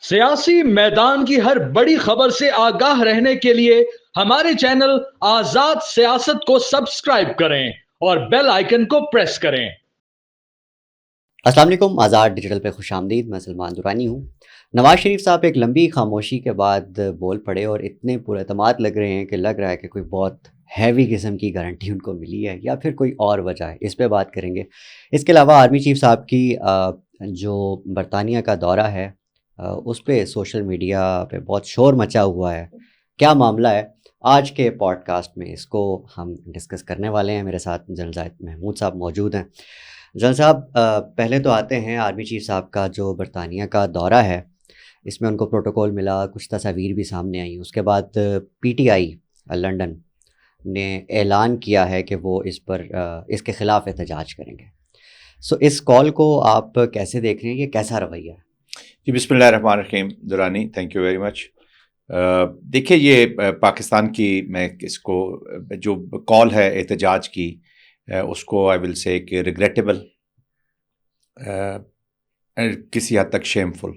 سیاسی میدان کی ہر بڑی خبر سے آگاہ رہنے کے لیے ہمارے چینل آزاد سیاست کو سبسکرائب کریں اور بیل آئیکن کو پریس کریں۔ السلام علیکم، آزاد ڈیجیٹل پہ خوش آمدید۔ میں سلمان دورانی ہوں۔ نواز شریف صاحب ایک لمبی خاموشی کے بعد بول پڑے اور اتنے پر اعتماد لگ رہے ہیں کہ لگ رہا ہے کہ کوئی بہت ہیوی قسم کی گارنٹی ان کو ملی ہے یا پھر کوئی اور وجہ ہے، اس پہ بات کریں گے۔ اس کے علاوہ آرمی چیف صاحب کی جو برطانیہ کا دورہ ہے اس پہ سوشل میڈیا پہ بہت شور مچا ہوا ہے، کیا معاملہ ہے؟ آج کے پوڈ کاسٹ میں اس کو ہم ڈسکس کرنے والے ہیں۔ میرے ساتھ جنرل زاہد محمود صاحب موجود ہیں۔ جنرل صاحب، پہلے تو آتے ہیں آرمی چیف صاحب کا جو برطانیہ کا دورہ ہے، اس میں ان کو پروٹوکول ملا، کچھ تصاویر بھی سامنے آئیں۔ اس کے بعد پی ٹی آئی لنڈن نے اعلان کیا ہے کہ وہ اس کے خلاف احتجاج کریں گے۔ سو اس کال کو آپ کیسے دیکھ رہے ہیں؟ یہ کیسا رویہ ہے؟ جی، بسم اللہ الرحمن الرحیم۔ دورانی، تھینک یو ویری مچ۔ دیکھیے، یہ پاکستان کی میں اس کو جو کال ہے احتجاج کی، اس کو آئی ول سے کہ ریگریٹیبل، کسی حد تک شیمفل۔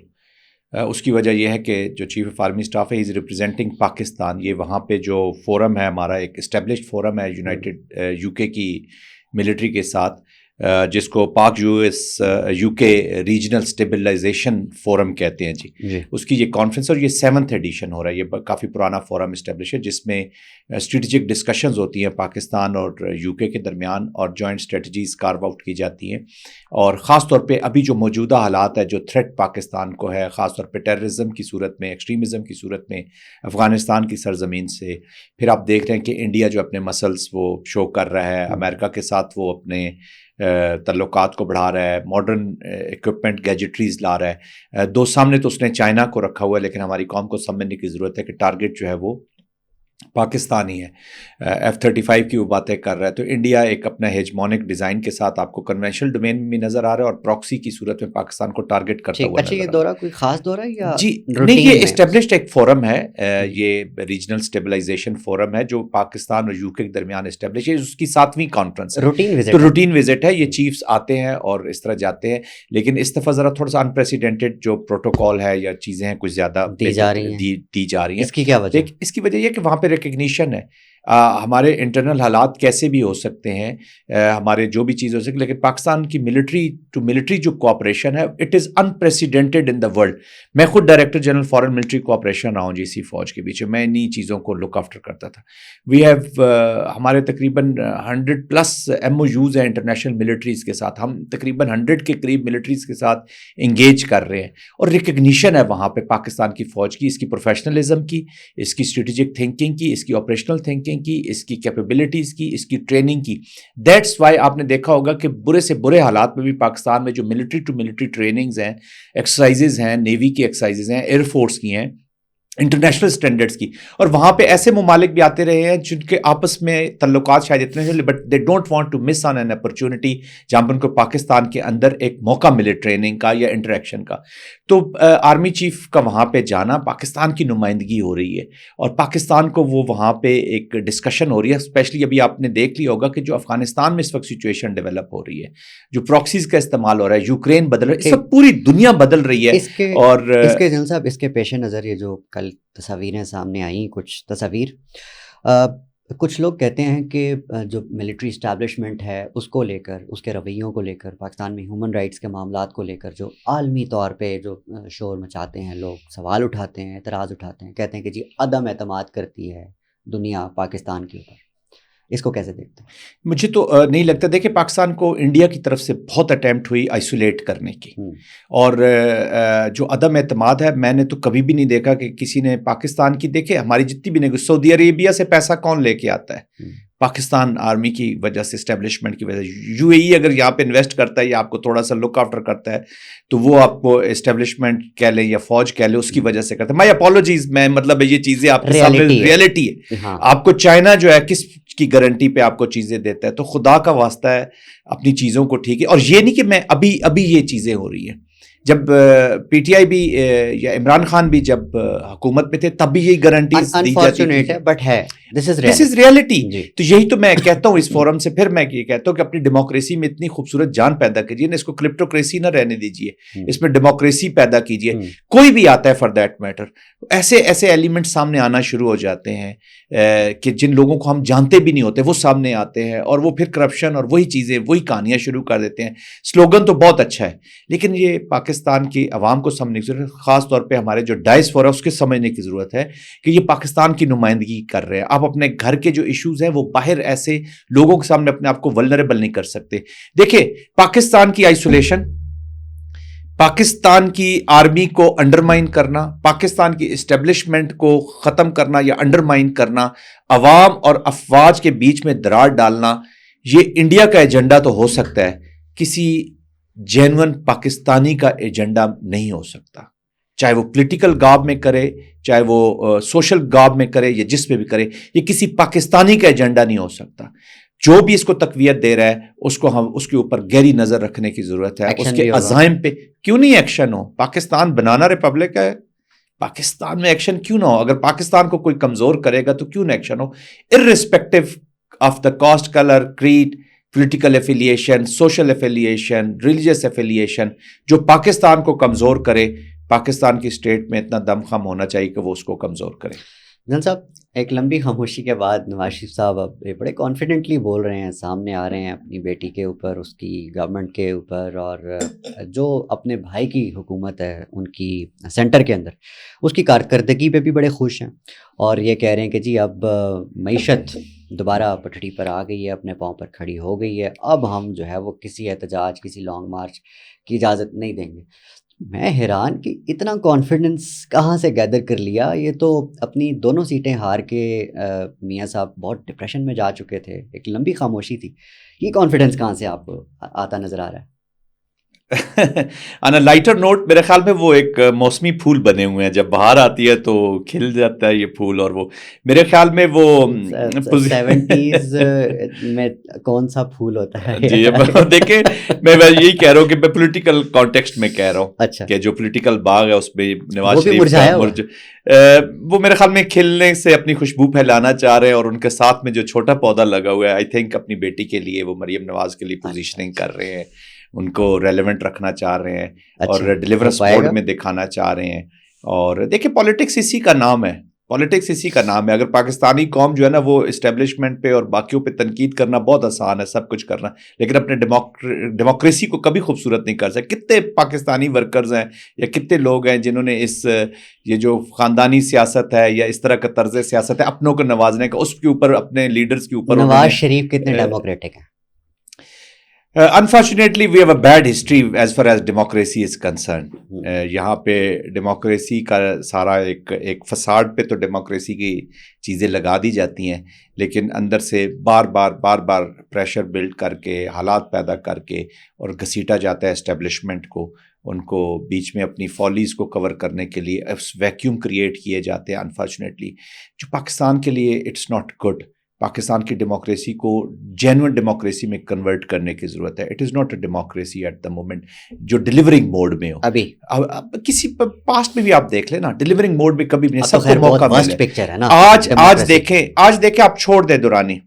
اس کی وجہ یہ ہے کہ جو چیف آف آرمی اسٹاف ہے، ہی از ریپرزینٹنگ پاکستان۔ یہ وہاں پہ جو فورم ہے ہمارا، ایک اسٹیبلشڈ فورم ہے یو کے کی ملٹری کے ساتھ، جس کو پاک یو کے ریجنل اسٹیبلائزیشن فورم کہتے ہیں جی۔ اس کی یہ کانفرنس، اور یہ 7th ایڈیشن ہو رہا ہے۔ یہ کافی پرانا فورم اسٹیبلش ہے، جس میں اسٹریٹجک ڈسکشنز ہوتی ہیں پاکستان اور یو کے درمیان، اور جوائنٹ اسٹریٹجیز کارو آؤٹ کی جاتی ہیں۔ اور خاص طور پہ ابھی جو موجودہ حالات ہے، جو تھریٹ پاکستان کو ہے، خاص طور پہ ٹیررزم کی صورت میں، ایکسٹریمزم کی صورت میں افغانستان کی سرزمین سے، پھر آپ دیکھ رہے ہیں کہ انڈیا جو اپنے مسلس وہ شو کر رہا ہے، امریکہ کے ساتھ وہ اپنے تعلقات کو بڑھا رہا ہے، ماڈرن اکوپمنٹ گیجٹریز لا رہا ہے۔ دو سامنے تو اس نے چائنا کو رکھا ہوا ہے، لیکن ہماری قوم کو سمجھنے کی ضرورت ہے کہ ٹارگٹ جو ہے وہ پاکستان ہی ہے۔ F-35 کی وہ باتیں کر رہا ہے، تو انڈیا ایک اپنا ہیجمونک ڈیزائن کے ساتھ آپ کو کنونشنل ڈومین میں بھی نظر آ رہا ہے، اور پراکسی کی صورت میں پاکستان کو ٹارگٹ کرتا ہوا نظر آ رہا ہے۔ یہ دورہ کوئی خاص دورہ ہے یا جی نہیں، یہ اسٹیبلشڈ ایک فورم ہے، یہ ریجنل اسٹیبلائزیشن فورم ہے جو پاکستان اور یو کے درمیان اسٹیبلش ہے۔ اس کی 7ویں کانفرنس ہے، روٹین وزٹ ہے۔ یہ چیفز آتے ہیں اور اس طرح جاتے ہیں، لیکن اس دفعہ ذرا تھوڑا سا انپریسیڈنٹڈ جو پروٹوکول ہے یا چیزیں ہیں کچھ زیادہ دی جا رہی ہیں۔ اس کی کیا وجہ؟ اس کی وجہ یہ کہ وہاں پہ ریکگنیشن ہے۔ ہمارے انٹرنل حالات کیسے بھی ہو سکتے ہیں، ہمارے جو بھی چیز ہو سکتی، لیکن پاکستان کی ملٹری ٹو ملٹری جو کوآپریشن ہے، it is unprecedented in the world. میں خود director general foreign military cooperation رہا ہوں جی فوج کے بیچ میں، میں انہیں چیزوں کو لک آفٹر کرتا تھا۔ وی ہیو ہمارے تقریباً 100+ MOUs ہیں انٹرنیشنل ملٹریز کے ساتھ۔ ہم تقریباً 100 کے قریب ملٹریز کے ساتھ انگیج کر رہے ہیں، اور ریکگنیشن ہے وہاں پہ پاکستان کی فوج کی، اس کی پروفیشنلزم کی، اس کی اسٹریٹجک تھنکنگ کی، اس کی آپریشنل تھنکنگ کی، اس کی کیپیبلٹیز کی، اس کی ٹریننگ کی۔ دیٹس وائی آپ نے دیکھا ہوگا کہ برے سے برے حالات میں بھی پاکستان میں جو ملٹری ٹو ملٹری ٹریننگز ہیں، ایکسرسائزز ہیں، نیوی کی ایکسرسائزز ہیں، ایئر فورس کی ہیں، انٹرنیشنل سٹینڈرڈز کی، اور وہاں پہ ایسے ممالک بھی آتے رہے ہیں جن کے آپس میں تعلقات شاید اتنے ہیں، but they don't want to miss on an opportunity جہاں پر ان کو پاکستان کے اندر ایک موقع ملے ٹریننگ کا یا انٹریکشن کا۔ تو آرمی چیف کا وہاں پہ جانا، پاکستان کی نمائندگی ہو رہی ہے، اور پاکستان کو وہ وہاں پہ ایک ڈسکشن ہو رہی ہے۔ اسپیشلی ابھی آپ نے دیکھ لیا ہوگا کہ جو افغانستان میں اس وقت سچویشن ڈیولپ ہو رہی ہے، جو پراکسیز کا استعمال ہو رہا ہے، یوکرین بدل رہا ہے، اس وقت پوری دنیا بدل رہی ہے۔ اور اس کے جنرل صاحب، اس کے پیش نظر یہ جو کل تصاویریں سامنے آئیں، کچھ تصاویر، کچھ لوگ کہتے ہیں کہ جو ملٹری اسٹیبلشمنٹ ہے اس کو لے کر، اس کے رویوں کو لے کر، پاکستان میں ہیومن رائٹس کے معاملات کو لے کر جو عالمی طور پہ جو شور مچاتے ہیں، لوگ سوال اٹھاتے ہیں، اعتراض اٹھاتے ہیں، کہتے ہیں کہ جی عدم اعتماد کرتی ہے دنیا پاکستان کے اوپر۔ اس کو کیسے دیکھتے ہیں؟ مجھے تو نہیں لگتا۔ دیکھیں، پاکستان کو انڈیا کی طرف سے بہت اٹیمپٹ ہوئی آئسولیٹ کرنے کی، اور جو عدم اعتماد ہے، میں نے تو کبھی بھی نہیں دیکھا کہ کسی نے پاکستان کی، دیکھے ہماری جتنی بھی نہیں، سعودی عربیہ سے پیسہ کون لے کے آتا ہے؟ پاکستان آرمی کی وجہ سے، اسٹیبلشمنٹ کی وجہ سے۔ UAE اگر یہاں پہ انویسٹ کرتا ہے یا آپ کو تھوڑا سا لک آفٹر کرتا ہے، تو وہ آپ کو اسٹیبلشمنٹ کہہ لیں یا فوج کہہ لیں، اس کی وجہ سے کرتا ہے۔ مائی اپالوجیز، میں مطلب یہ چیزیں آپ کے سامنے ریئلٹی ہے۔ آپ کو چائنا جو ہے کس کی گارنٹی پہ آپ کو چیزیں دیتا ہے؟ تو خدا کا واسطہ ہے اپنی چیزوں کو ٹھیک ہے، اور یہ نہیں کہ میں ابھی یہ چیزیں ہو رہی ہیں۔ جب پی ٹی آئی بھی یا عمران خان بھی جب حکومت میں تھے، تب بھی یہی گارنٹیز دی جاتی تھی، بٹ ہے دس از ریئلٹی. تو یہی تو میں کہتا ہوں اس فورم سے, پھر میں یہ کہتا ہوں کہ اپنی ڈیموکریسی میں اتنی خوبصورت جان پیدا کریے نا, اس کو کلپٹوکریسی نہ رہنے دیجیے, اس میں ڈیموکریسی پیدا کیجیے. کوئی بھی آتا ہے فار دیٹ میٹر, ایسے ایلیمنٹ سامنے آنا شروع ہو جاتے ہیں کہ جن لوگوں کو ہم جانتے بھی نہیں ہوتے وہ سامنے آتے ہیں, اور وہ پھر کرپشن اور وہی چیزیں وہی کہانیاں شروع کر دیتے ہیں. سلوگن تو بہت اچھا ہے, لیکن یہ پاکستان کی عوام کو سمجھنے کی ضرورت ہے, خاص طور پہ ہمارے جو ڈائسپورا ہے اس کے سمجھنے کی ضرورت ہے کہ یہ پاکستان کی نمائندگی کر رہے ہیں. آپ اپنے گھر کے جو ایشوز ہیں وہ باہر ایسے لوگوں کے سامنے اپنے آپ کو ولنریبل نہیں کر سکتے. دیکھیں پاکستان کی آئسولیشن, پاکستان کی آرمی کو انڈرمائن کرنا, پاکستان کی اسٹیبلشمنٹ کو ختم کرنا یا انڈرمائن کرنا, عوام اور افواج کے بیچ میں دراڑ ڈالنا, یہ انڈیا کا ایجنڈا تو ہو سکتا ہے, کسی جینون پاکستانی کا ایجنڈا نہیں ہو سکتا. چاہے وہ پولیٹیکل گاب میں کرے, چاہے وہ سوشل گاب میں کرے, یا جس پہ بھی کرے, یہ کسی پاکستانی کا ایجنڈا نہیں ہو سکتا. جو بھی اس کو تقویت دے رہا ہے اس کو ہم اس کے اوپر گہری نظر رکھنے کی ضرورت ہے. اس کے عزائم پہ کیوں نہیں ایکشن ہو؟ پاکستان بنانا ریپبلک ہے, پاکستان میں ایکشن کیوں نہ ہو؟ اگر پاکستان کو کوئی کمزور کرے گا تو کیوں نہ ایکشن ہو, irrespective of the caste, colour, creed, political affiliation, social affiliation, religious affiliation. جو پاکستان کو کمزور کرے, پاکستان کی اسٹیٹ میں اتنا دم خم ہونا چاہیے کہ وہ اس کو کمزور کرے. جن صاحب, ایک لمبی خاموشی کے بعد نواز شریف صاحب اب بڑے کانفیڈنٹلی بول رہے ہیں, سامنے آ رہے ہیں اپنی بیٹی کے اوپر, اس کی گورنمنٹ کے اوپر, اور جو اپنے بھائی کی حکومت ہے ان کی سینٹر کے اندر, اس کی کارکردگی پہ بھی بڑے خوش ہیں, اور یہ کہہ رہے ہیں کہ جی اب معیشت دوبارہ پٹڑی پر آ گئی ہے, اپنے پاؤں پر کھڑی ہو گئی ہے, اب ہم جو ہے وہ کسی احتجاج, کسی لانگ مارچ کی اجازت نہیں دیں گے. میں حیران کہ اتنا کانفیڈنس کہاں سے گیدر کر لیا. یہ تو اپنی دونوں سیٹیں ہار کے میاں صاحب بہت ڈپریشن میں جا چکے تھے, ایک لمبی خاموشی تھی, یہ کانفیڈنس کہاں سے آپ کو آتا نظر آ رہا ہے؟ آن اے لائٹر نوٹ, میرے خیال میں وہ ایک موسمی پھول بنے ہوئے ہیں, جب بہار آتی ہے تو کھل جاتا ہے یہ پھول, اور وہ میرے خیال میں وہ 70s میں کون سا پھول ہوتا ہے؟ جی دیکھیں, میں یہی کہہ رہا ہوں کہ میں پولیٹیکل کانٹیکسٹ میں کہہ رہا ہوں. اچھا, کہ جو پولیٹیکل باغ ہے اس میں نواز شریف وہ میرے خیال میں کھلنے سے اپنی خوشبو پھیلانا چاہ رہے ہیں, اور ان کے ساتھ میں جو چھوٹا پودا لگا ہوا ہے, آئی تھنک اپنی بیٹی کے لیے وہ مریم نواز کے لیے پوزیشننگ کر رہے ہیں, ان کو ریلیونٹ رکھنا چاہ رہے ہیں, اور ڈیلیورنس موڈ میں دکھانا چاہ رہے ہیں. اور دیکھیں پالیٹکس اسی کا نام ہے, پالیٹکس اسی کا نام ہے. اگر پاکستانی قوم جو ہے نا وہ اسٹیبلشمنٹ پہ اور باقیوں پہ تنقید کرنا بہت آسان ہے, سب کچھ کرنا, لیکن اپنے ڈیموکریسی کو کبھی خوبصورت نہیں کر سکتے. کتنے پاکستانی ورکرز ہیں یا کتنے لوگ ہیں جنہوں نے یہ جو خاندانی سیاست ہے یا اس طرح کا طرز سیاست ہے اپنوں کو نوازنے کا, اس کے اوپر اپنے لیڈرز کے اوپر. نواز شریف کتنے ڈیموکریٹک ہیں؟ Unfortunately, we have a bad history as far as democracy is concerned. یہاں پہ ڈیموکریسی کا سارا ایک فساد پہ تو ڈیموکریسی کی چیزیں لگا دی جاتی ہیں, لیکن اندر سے بار بار پریشر بلڈ کر کے, حالات پیدا کر کے, اور گھسیٹا جاتا ہے اسٹیبلشمنٹ کو. ان کو بیچ میں اپنی فالیز کو کور کرنے کے لیے ویکیوم کریٹ کیے جاتے ہیں. انفارچونیٹلی جو پاکستان کے لیے اٹس ناٹ گڈ. پاکستان کی ڈیموکریسی کو جینوئن ڈیموکریسی میں کنورٹ کرنے کی ضرورت ہے. It is not a democracy at the moment جو ڈیلیورنگ موڈ میں ہو. ابھی کسی پاسٹ میں بھی آپ دیکھ لیں نا, ڈیلیورنگ موڈ میں کبھی بھی سب کو موقع ملے. آج دیکھیں آپ چھوڑ دیں دورانی,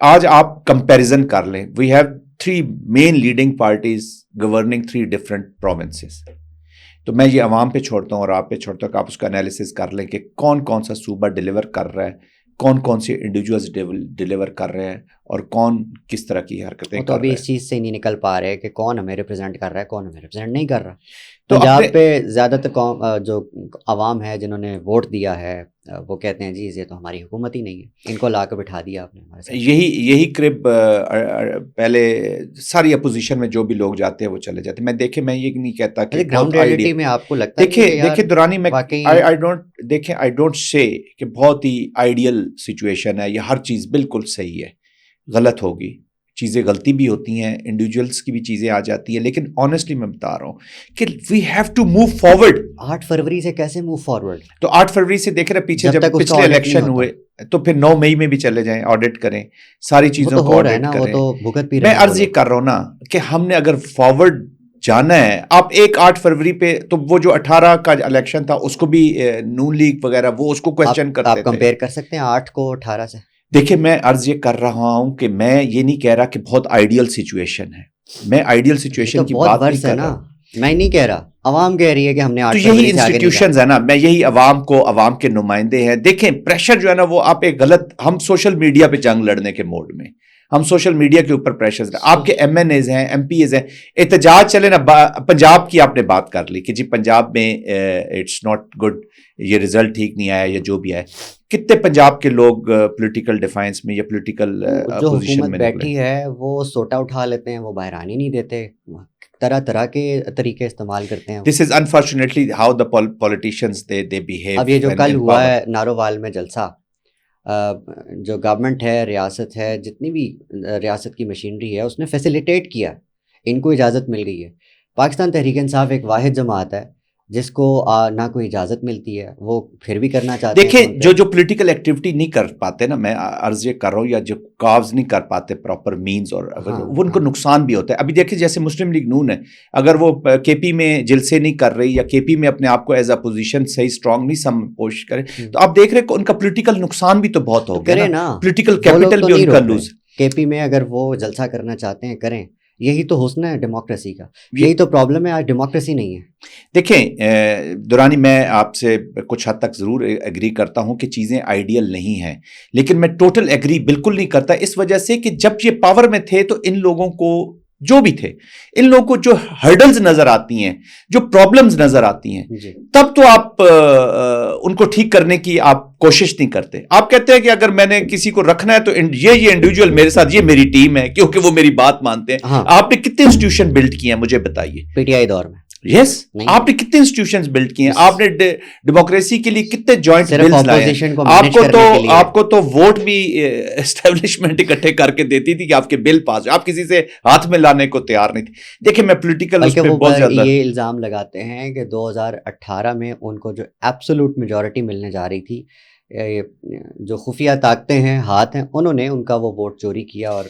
آج آپ کمپیریزن کر لیں. We have 3 main leading parties governing 3 different provinces. تو میں یہ عوام پہ چھوڑتا ہوں اور آپ پہ چھوڑتا ہوں کہ آپ اس کا انالیسس کر لیں کہ کون کون سا صوبہ ڈیلیور کر رہا ہے, کون کون سے انڈیویجولز ڈیلیور کر رہے ہیں, اور کون کس طرح کی حرکتیں کر رہے ہیں. تو ابھی اس چیز سے نہیں نکل پا رہے کہ کون ہمیں ریپرزینٹ کر رہا ہے, کون ہمیں ریپرزینٹ نہیں کر رہا. پنجاب پہ زیادہ تر جو عوام ہے جنہوں نے ووٹ دیا ہے وہ کہتے ہیں جی یہ تو ہماری حکومت ہی نہیں ہے, ان کو لا کے بٹھا دیا آپ نے ہمارے ساتھ. یہی کرب پہلے ساری اپوزیشن میں جو بھی لوگ جاتے ہیں وہ چلے جاتے ہیں. میں یہ نہیں کہتا کہ گراؤنڈ ریئلٹی میں آپ کو لگتا ہے دیکھیں دورانی میں آئی ڈونٹ سے کہ بہت ہی آئیڈیل سچویشن ہے یا ہر چیز بالکل صحیح ہے. غلط ہوگی, چیزیں غلطی بھی ہوتی ہیں, انڈیویجولس کی بھی چیزیں آ جاتی ہیں, لیکن آنیسٹلی میں بتا رہا ہوں کہ we have to move forward. 8 فروری سے کیسے موو فارورڈ؟ تو 8 فروری سے دیکھ رہے پیچھے جب پچھلے الیکشن ہوئے تو پھر 9 مئی میں بھی چلے جائیں, آڈٹ کریں ساری چیزوں کو آڈٹ کریں. میں عرض یہ کر رہا ہوں نا کہ ہم نے اگر فارورڈ جانا ہے. آپ 8 فروری پہ تو وہ جو 18 کا الیکشن تھا اس کو بھی نون لیگ وغیرہ وہ اس کو کویسچن کرتے تھے. آپ کمپیئر کر سکتے ہیں 8 کو 18 سے؟ دیکھیں میں عرض یہ کر رہا ہوں کہ میں یہ نہیں کہہ رہا کہ بہت آئیڈیل سچویشن ہے, میں آئیڈیل سچویشن کی بات نہیں کر رہا. میں نہیں کہہ رہا, عوام کہہ رہی ہے کہ ہم نے 8 تو یہی انسٹیٹیوشنز ہے نا, میں یہی عوام کے نمائندے ہیں. دیکھیں پریشر جو ہے نا وہ آپ ایک غلط, ہم سوشل میڈیا پہ جنگ لڑنے کے موڈ میں, ہم سوشل میڈیا کے اوپر پریشر, آپ کے ایم این ایز ہیں, ایم پی ایز ہیں, احتجاج چلے نا. پنجاب کی آپ نے بات کر لی کہ جی پنجاب میں اٹس ناٹ گڈ, یہ رزلٹ ٹھیک نہیں آیا یا جو بھی آیا. کتنے پنجاب کے لوگ پولیٹیکل ڈیفائنس میں یا پولیٹیکل جو حکومت بیٹھی ہے وہ سوٹا اٹھا لیتے ہیں, وہ باہر آنے نہیں دیتے, طرح طرح کے طریقے استعمال کرتے ہیں. This is unfortunately how the politicians they behave. اب یہ جو کل ہوا ہے نارووال میں جلسہ, جو گورنمنٹ ہے, ریاست ہے, جتنی بھی ریاست کی مشینری ہے اس نے فیسیلیٹیٹ کیا, ان کو اجازت مل گئی ہے. پاکستان تحریک انصاف ایک واحد جماعت ہے جس کو نہ کوئی اجازت ملتی ہے, وہ پھر بھی کرنا چاہتے ہیں. دیکھیں جو پولیٹیکل ایکٹیویٹی نہیں کر پاتے نا, میں عرض یہ کر رہا ہوں, یا جو کاز نہیں کر پاتے پراپر مینز, اور وہ ان کو نقصان بھی ہوتا ہے. ابھی دیکھیں جیسے مسلم لیگ نون ہے, اگر وہ کے پی میں جلسے نہیں کر رہی یا کے پی میں اپنے آپ کو ایز اپوزیشن صحیح اسٹرانگ نہیں کوشش کرے, تو آپ دیکھ رہے کہ ان کا پولیٹیکل نقصان بھی تو بہت ہو گیا نا, پولیٹیکل کیپٹل بھی ان کا لوز. کے پی میں اگر وہ جلسہ کرنا چاہتے ہیں کریں, یہی تو حسن ہے ڈیموکریسی کا, یہی تو پرابلم ہے, آج ڈیموکریسی نہیں ہے. دیکھیں دورانی, میں آپ سے کچھ حد تک ضرور ایگری کرتا ہوں کہ چیزیں آئیڈیل نہیں ہیں, لیکن میں ٹوٹل ایگری بالکل نہیں کرتا, اس وجہ سے کہ جب یہ پاور میں تھے تو ان لوگوں کو جو بھی تھے, ان لوگوں کو جو ہرڈلز نظر آتی ہیں, جو پرابلمز نظر آتی ہیں, تب تو آپ ان کو ٹھیک کرنے کی آپ کوشش نہیں کرتے. آپ کہتے ہیں کہ اگر میں نے کسی کو رکھنا ہے تو یہ انڈیویجول میرے ساتھ, یہ میری ٹیم ہے کیونکہ وہ میری بات مانتے ہیں. آپ نے کتنے انسٹیٹیوشن بلڈ کیے ہیں مجھے بتائیے پی ٹی آئی دور میں؟ یس, آپ نے کتنے انسٹیٹیوشنز بلڈ کیے ہیں, آپ نے ڈیموکریسی کے لیے کتنے جوائنٹ بلز لائے ہیں. آپ کو تو ووٹ بھی اسٹیبلشمنٹ اکٹھے کر کے دیتی تھی کہ آپ کے بل پاس, آپ کسی سے ہاتھ میں لانے کو تیار نہیں تھی. دیکھیں میں پولیٹیکل اس پہ بہت زیادہ یہ الزام لگاتے ہیں کہ 2018 میں ان کو جو ایبسولوٹ میجورٹی ملنے جا رہی تھی, جو خفیہ طاقتیں ہیں, ہاتھ ہیں, انہوں نے ان کا وہ ووٹ چوری کیا اور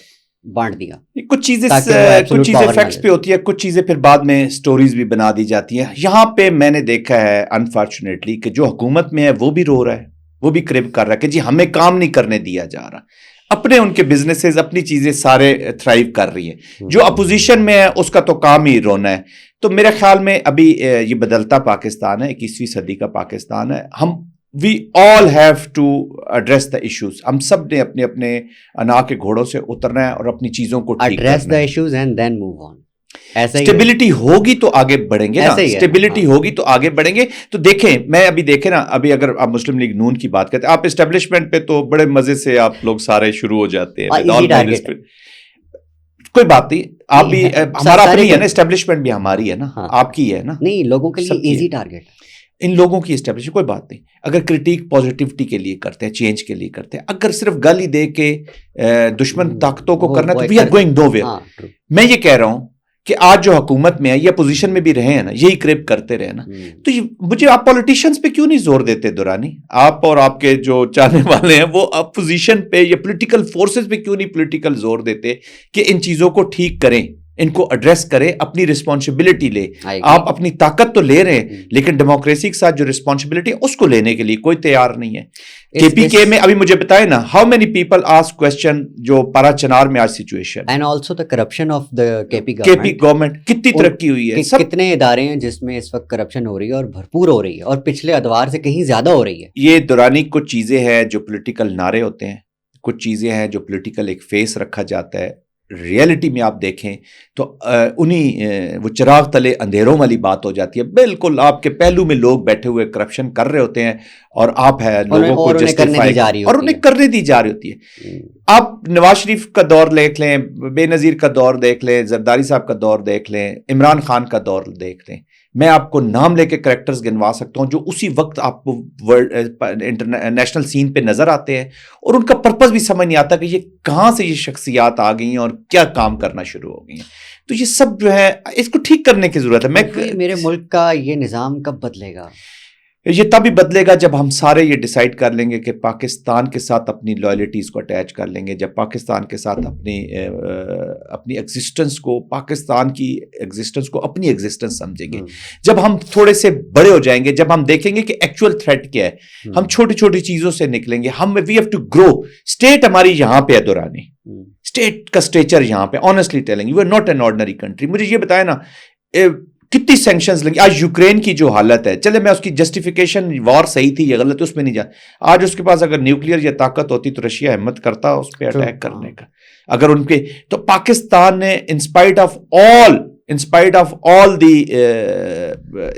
بانٹ دیا. کچھ چیزیں فیکٹس پہ ہوتی ہے, کچھ چیزیں پھر بعد میں سٹوریز بھی بنا دی جاتی ہیں. یہاں پہ میں نے دیکھا ہے انفارچونیٹلی کہ جو حکومت میں ہے وہ بھی رو رہا ہے, وہ بھی کرب کر رہا ہے کہ جی ہمیں کام نہیں کرنے دیا جا رہا, اپنے ان کے بزنسز اپنی چیزیں سارے تھرائیو کر رہی ہیں. جو اپوزیشن میں ہے اس کا تو کام ہی رونا ہے. تو میرے خیال میں ابھی یہ بدلتا پاکستان ہے, 21ویں صدی کا پاکستان ہے. ہم we all have to address the issues. ہم سب نے اپنے اپنے انا کے گھوڑوں سے اترنا ہے اور اپنی چیزوں کو ٹھیک کرنا ہے. address the issues and then move on. Stability ہوگی تو آگے بڑھیں گے نا, اسٹیبلٹی ہوگی تو آگے بڑھیں گے. تو دیکھیں میں ابھی دیکھیں نا, ابھی اگر آپ مسلم لیگ نون کی بات کرتے ہیں, آپ اسٹیبلشمنٹ پہ تو بڑے مزے سے آپ لوگ سارے شروع ہو جاتے ہیں. کوئی بات نہیں, آپ بھی ہمارا اپنی ہے نا, اسٹیبلشمنٹ بھی ہماری ہے نا, آپ کی ہے نا. نہیں, لوگوں کے لیے ایزی ٹارگیٹ ہے ان لوگوں کی اسٹیبلش. کوئی بات نہیں, اگر کرٹیک پازیٹیوٹی کے لیے کرتے ہیں, چینج کے لیے کرتے ہیں, اگر صرف گالی دے کے دشمن طاقتوں کو کرنا تو we are going nowhere. میں یہ کہہ رہا ہوں کہ آج جو حکومت میں ہے یا پوزیشن میں بھی رہے ہیں نا, یہی کرپ کرتے رہے نا, تو مجھے آپ پولیٹیشینز پہ کیوں نہیں زور دیتے دورانی, آپ اور آپ کے جو چاہنے والے ہیں وہ اپوزیشن پہ یا پولیٹیکل فورسز پہ کیوں نہیں پولیٹیکل زور دیتے کہ ان چیزوں کو ٹھیک کریں, ان کو ایڈریس کرے, اپنی رسپانسبلٹی لے. آپ اپنی طاقت تو لے رہے ہیں لیکن ڈیموکریسی کے ساتھ جو رسپانسبلٹی ہے اس کو لینے کے لیے کوئی تیار نہیں ہے. کے پی کے میں ابھی مجھے بتائے نا, how many people ask question جو پارا چنار میں آج situation, and also the corruption of the کے پی گورنمنٹ کتنی ترقی ہوئی ہے, کتنے ادارے ہیں جس میں اس وقت کرپشن ہو رہی ہے اور بھرپور ہو رہی ہے, اور پچھلے ادوار سے کہیں زیادہ ہو رہی ہے. یہ دورانی کچھ چیزیں ہیں جو پولیٹیکل نعرے ہوتے ہیں, کچھ چیزیں ہیں جو پولیٹیکل ایک فیس رکھا جاتا ہے. ریئلٹی میں آپ دیکھیں تو انہیں وہ چراغ تلے اندھیروں والی بات ہو جاتی ہے. بالکل آپ کے پہلو میں لوگ بیٹھے ہوئے کرپشن کر رہے ہوتے ہیں اور آپ ہے لوگوں کو جسٹیفائی اور انہیں کرنے دی جا رہی ہوتی ہے. آپ نواز شریف کا دور دیکھ لیں, بے نظیر کا دور دیکھ لیں, زرداری صاحب کا دور دیکھ لیں, عمران خان کا دور دیکھ لیں. میں آپ کو نام لے کے کریکٹرز گنوا سکتا ہوں جو اسی وقت آپ کو نیشنل سین پہ نظر آتے ہیں اور ان کا پرپس بھی سمجھ نہیں آتا کہ یہ کہاں سے یہ شخصیات آ گئی ہیں اور کیا کام کرنا شروع ہو گئی ہیں. تو یہ سب جو ہے اس کو ٹھیک کرنے کی ضرورت ہے. میرے ملک کا یہ نظام کب بدلے گا؟ یہ تب ہی بدلے گا جب ہم سارے یہ ڈیسائیڈ کر لیں گے کہ پاکستان کے ساتھ اپنی لائلٹیز کو اٹیچ کر لیں گے, جب پاکستان کے ساتھ اپنی ایگزسٹنس کو, پاکستان کی ایگزسٹنس کو اپنی ایگزسٹنس سمجھیں گے, جب ہم تھوڑے سے بڑے ہو جائیں گے, جب ہم دیکھیں گے کہ ایکچوئل تھریٹ کیا ہے, ہم چھوٹی چھوٹی چیزوں سے نکلیں گے. ہم we have to grow. State ہماری یہاں پہ ہے دورانی, اسٹیٹ کا اسٹیچر یہاں پہ, honestly telling you are not an ordinary country. مجھے یہ بتائیں نا کتنی سینکشنز لگی. آج یوکرین کی جو حالت ہے, چلے میں اس کی جسٹیفیکیشن وار صحیح تھی یا غلط ہے اس میں نہیں جا, آج اس کے پاس اگر نیوکلیئر یا طاقت ہوتی تو رشیا ہمت کرتا اس پہ اٹیک کرنے کا. اگر ان کے تو پاکستان نے in spite of all the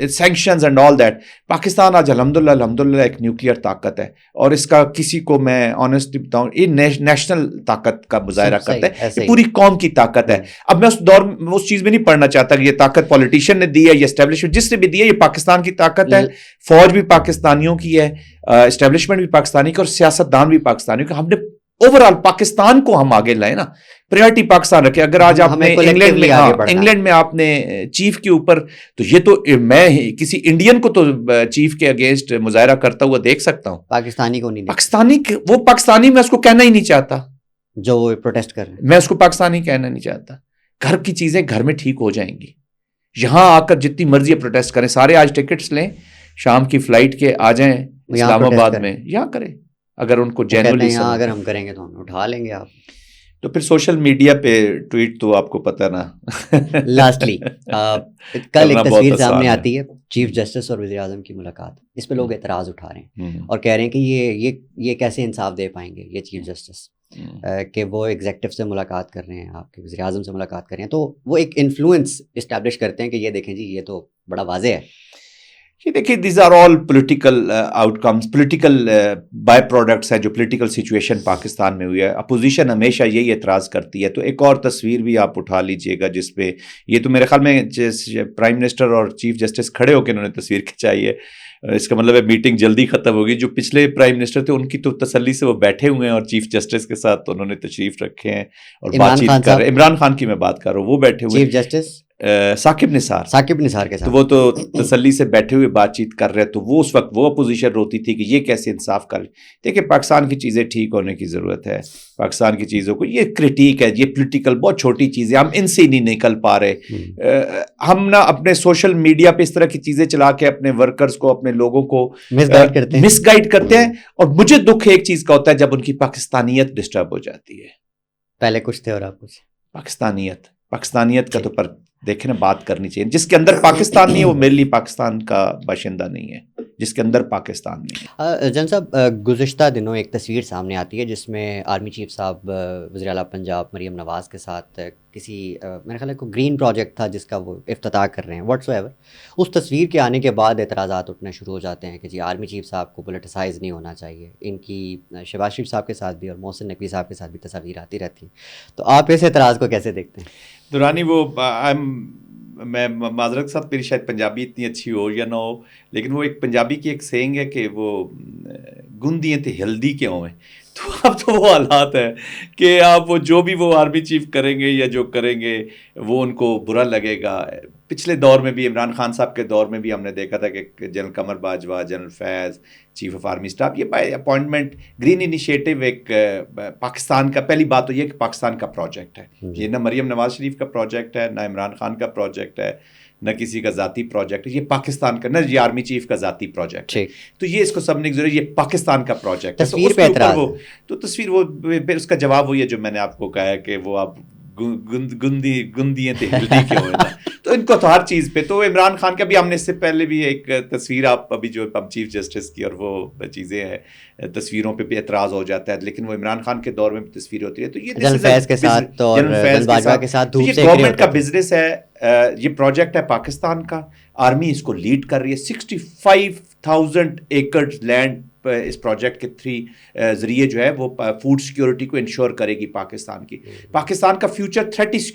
sanctions and all that, Pakistan آج الحمدللہ ایک نیوکلیئر طاقت ہے. اور اس کا کسی کو میں آنیسٹلی بتاؤں, یہ نیشنل طاقت کا مظاہرہ کرتا ہے, یہ پوری قوم کی طاقت ہے. اب میں اس دور میں اس چیز میں نہیں پڑھنا چاہتا کہ یہ طاقت پولیٹیشین نے دی ہے یا اسٹیبلشمنٹ جس نے بھی دی ہے, یہ پاکستان کی طاقت ہے. فوج بھی پاکستانیوں کی ہے, اسٹیبلشمنٹ بھی پاکستانی کی, اور سیاستدان بھی پاکستانیوں کی. ہم نے اوور آل پاکستان کو ہم آگے لائے نا, پریورٹی پاکستان رکھے. اگر آج آپ نے انگلینڈ میں آپ نے چیف کے اوپر, تو یہ تو میں کسی انڈین کو تو چیف کے اگینسٹ مظاہرہ کرتا ہوا دیکھ سکتا ہوں, پاکستانی کو نہیں, وہ پاکستانی میں اس کو کہنا ہی نہیں چاہتا جو وہ پروٹیسٹ کر رہے ہیں, میں اس کو پاکستانی کہنا نہیں چاہتا. گھر کی چیزیں گھر میں ٹھیک ہو جائیں گی. یہاں آ کر جتنی مرضی پروٹیسٹ کریں, سارے آج ٹکٹس لیں, شام کی فلائٹ کے آ جائیں اسلام آباد میں, یہاں کریں. اگر ان کو جینولی اگر ہم کریں گے تو ہم اٹھا لیں گے آپ. تو پھر سوشل میڈیا پہ ٹویٹ تو آپ کو پتہ نا. لاسٹلی کل ایک تصویر سامنے آتی ہے, چیف جسٹس اور وزیر اعظم کی ملاقات. اس پہ لوگ اعتراض اٹھا رہے ہیں اور کہہ رہے ہیں کہ یہ کیسے انصاف دے پائیں گے یہ چیف جسٹس, کہ وہ ایگزیکٹو سے ملاقات کر رہے ہیں, آپ کے وزیر اعظم سے ملاقات کر رہے ہیں, تو وہ ایک انفلوئنس اسٹیبلش کرتے ہیں کہ یہ دیکھیں جی یہ تو بڑا واضح ہے. یہ دیکھیے these are all political outcomes, political byproducts ہیں جو پولیٹیکل سچویشن پاکستان میں ہوئی ہے. اپوزیشن ہمیشہ یہی اعتراض کرتی ہے. تو ایک اور تصویر بھی آپ اٹھا لیجئے گا جس پہ یہ تو میرے خیال میں پرائم منسٹر اور چیف جسٹس کھڑے ہو کے انہوں نے تصویر کھنچائی ہے. اس کا مطلب ہے میٹنگ جلدی ختم ہوگی. جو پچھلے پرائم منسٹر تھے ان کی تو تسلی سے وہ بیٹھے ہوئے ہیں, اور چیف جسٹس کے ساتھ انہوں نے تشریف رکھے ہیں اور بات چیت کر رہے ہیں. عمران خان کی میں بات کر رہا ہوں, وہ بیٹھے ہوئے, چیف جسٹس ثاقب نثار کے ساتھ, تو وہ تو تسلی سے بیٹھے ہوئے بات چیت کر رہے. تو وہ اس وقت وہ اپوزیشن روتی تھی کہ یہ کیسے انصاف کر. دیکھیں پاکستان کی چیزیں ٹھیک ہونے کی ضرورت ہے. پاکستان کی چیزوں کو, یہ کرٹیک ہے, یہ پولیٹیکل بہت چھوٹی چیزیں, ہم ان سے ہی نہیں نکل پا رہے. ہم نا اپنے سوشل میڈیا پہ اس طرح کی چیزیں چلا کے اپنے ورکرز کو, اپنے لوگوں کو مس گائیڈ کرتے ہیں. اور مجھے دکھ ایک چیز کا ہوتا ہے جب ان کی پاکستانیت ڈسٹرب ہو جاتی ہے. پہلے کچھ تھے اور آپ کچھ. پاکستانیت کا تو پر دیکھیں نا بات کرنی چاہیے. جس کے اندر پاکستان نہیں ہے وہ میرے لیے پاکستان کا باشندہ نہیں ہے, جس کے اندر پاکستان نہیں ہے. جن صاحب, گزشتہ دنوں ایک تصویر سامنے آتی ہے جس میں آرمی چیف صاحب وزیر اعلیٰ پنجاب مریم نواز کے ساتھ کسی میرے خیال ہے کوئی گرین پروجیکٹ تھا جس کا وہ افتتاح کر رہے ہیں واٹس ایور. اس تصویر کے آنے کے بعد اعتراضات اٹھنے شروع ہو جاتے ہیں کہ جی آرمی چیف صاحب کو پولیٹیسائز نہیں ہونا چاہیے. ان کی شہباز شریف صاحب کے ساتھ بھی اور محسن نقوی صاحب کے ساتھ بھی تصاویر آتی رہتی ہیں. تو آپ اس اعتراض کو کیسے دیکھتے ہیں؟ دورانی وہ میں معذرت کے ساتھ میری شاید پنجابی اتنی اچھی ہو یا نہ ہو, لیکن وہ ایک پنجابی کی ایک سینگ ہے کہ وہ گندیاں تھے ہلدی کیوں ہیں. تو اب تو وہ حالات ہے کہ آپ وہ جو بھی وہ آرمی چیف کریں گے یا جو کریں گے وہ ان کو برا لگے گا. پچھلے دور میں بھی عمران خان صاحب کے دور میں بھی ہم نے دیکھا تھا کہ general Qamar Bajwa, general Faiz, chief of army staff, یہ بائی اپوائنٹمنٹ گرین انیشیٹو ایک پاکستان کا, پہلی بات تو یہ کہ پاکستان کا پروجیکٹ ہے. یہ نہ مریم نواز شریف کا پروجیکٹ ہے, نہ عمران خان کا پروجیکٹ ہے, نہ کسی کا ذاتی پروجیکٹ ہے. یہ پاکستان کا, نہ یہ آرمی چیف کا ذاتی پروجیکٹ ہے. تو یہ اس کو سمجھنے کی ضرورت, یہ پاکستان کا پروجیکٹ ہے. تصویر پہ اعتراض, تو تصویر وہ پھر اس کا جواب وہی ہے جو میں نے آپ کو کہا ہے کہ وہ آپ گندیاں تھے ہلدی کیوں ہیں. تو ان کو تو ہر چیز پہ, تو عمران خان کا بھی ہم نے اس سے پہلے بھی ایک تصویر آپ ابھی جو چیف جسٹس کی اور وہ چیزیں ہیں تصویروں پہ بھی اعتراض ہو جاتا ہے, لیکن وہ عمران خان کے دور میں بھی تصویر ہوتی ہے. تو یہ جنرل فیض کے ساتھ اور جنرل باجوہ کے ساتھ یہ گورنمنٹ کا بزنس ہے. یہ پروجیکٹ ہے پاکستان کا, آرمی اس کو لیڈ کر رہی ہے. 65,000 ایکڑ لینڈ اس پروجیکٹ کے ذریعے جو ہے وہ فوڈ سیکیورٹی کو انشور کرے گی پاکستان کی. پاکستان کا future threat is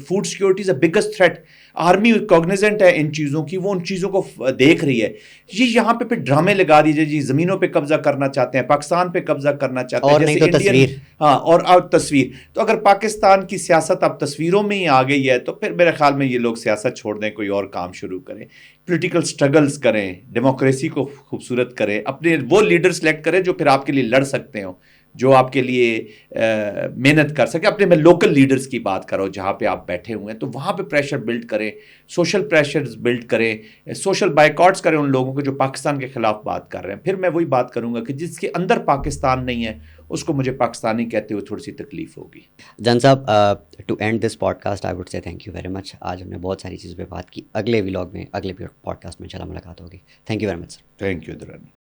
food security is a biggest threat. Army cognizant ہے ان چیزوں کی, وہ ان چیزوں کو دیکھ رہی ہے. یہ یہاں پہ پھر ڈرامے لگا دیجیے, جی زمینوں پہ قبضہ کرنا چاہتے ہیں, پاکستان پہ قبضہ کرنا چاہتے ہیں, جیسے انڈین, ہاں, اور تصویر. تو اگر پاکستان کی سیاست اب تصویروں میں ہی آ گئی ہے تو پھر میرے خیال میں یہ لوگ سیاست چھوڑ دیں, کوئی اور کام شروع کریں. پولیٹیکل سٹرگلز کریں, ڈیموکریسی کو خوبصورت کریں, اپنے وہ لیڈر سلیکٹ کریں جو پھر آپ کے لیے لڑ سکتے ہوں, جو آپ کے لیے محنت کر سکے. اپنے میں لوکل لیڈرز کی بات کرو جہاں پہ آپ بیٹھے ہوئے ہیں, تو وہاں پہ پریشر بلڈ کریں, سوشل پریشرز بلڈ کریں, سوشل بائیکاٹس کریں ان لوگوں کو جو پاکستان کے خلاف بات کر رہے ہیں. پھر میں وہی بات کروں گا کہ جس کے اندر پاکستان نہیں ہے اس کو مجھے پاکستانی کہتے ہوئے تھوڑی سی تکلیف ہوگی. جان صاحب, to end this podcast I would say thank you very much. آج ہم نے بہت ساری چیزوں پہ بات کی. اگلے ولاگ میں, اگلے پوڈ کاسٹ میں انشاءاللہ ملاقات ہوگی. Thank you very much sir. Thank you Durrani.